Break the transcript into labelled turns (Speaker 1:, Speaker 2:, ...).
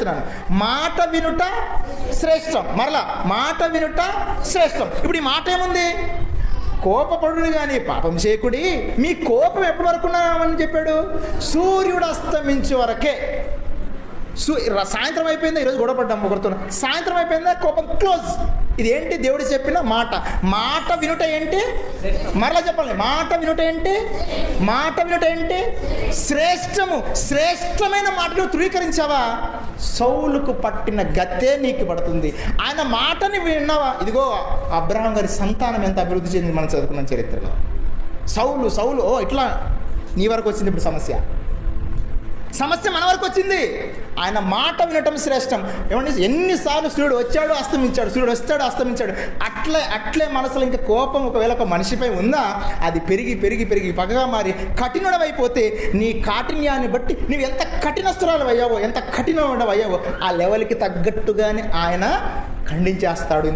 Speaker 1: చెప్తున్నాను. మాట వినుట శ్రేష్టం. మరలా మాట వినుట శ్రేష్టం. ఇప్పుడు ఈ మాట ఏముంది? కోపపడుడు కానీ పాపం చేయకుడి. మీ కోపం ఎప్పటి వరకు ఉన్నామని చెప్పాడు? సూర్యుడు అస్తమించే వరకే. సాయంత్రం అయిపోయిందా? ఈరోజు గొడవపడ్డాం ఒకరితో. సాయంత్రం అయిపోయిందా? కోపం క్లోజ్. ఇది ఏంటి? దేవుడు చెప్పిన మాట. మాట వినుట ఏంటి? మరలా చెప్పాలి. మాట వినుట ఏంటి? మాట వినుట ఏంటి? శ్రేష్టము. శ్రేష్టమైన మాటను ధృవీకరించావా, సౌలుకు పట్టిన గతే నీకు పడుతుంది. ఆయన మాటని విన్నావా? ఇదిగో అబ్రహాం గారి సంతానం ఎంత అభివృద్ధి చెందింది మనం చదువుకున్న చరిత్రలో. సౌలు ఇట్లా నీ వరకు వచ్చింది. ఇప్పుడు సమస్య మన వరకు వచ్చింది. ఆయన మాట వినటం శ్రేష్టం. ఏమంటే ఎన్నిసార్లు సూర్యుడు వచ్చాడు అస్తమించాడు, సూర్యుడు వస్తాడు అస్తమించాడు. అట్లే మనసులో ఇంకా కోపం ఒకవేళ ఒక మనిషిపై ఉందా, అది పెరిగి పెరిగి పెరిగి పగగా మారి కఠినుడవైపోతే నీ కాఠిన్యాన్ని బట్టి నువ్వు ఎంత కఠినస్తురాలు అయ్యావో, ఎంత కఠినవాడు అయ్యావో ఆ లెవెల్కి తగ్గట్టుగానే ఆయన ఖండించేస్తాడు.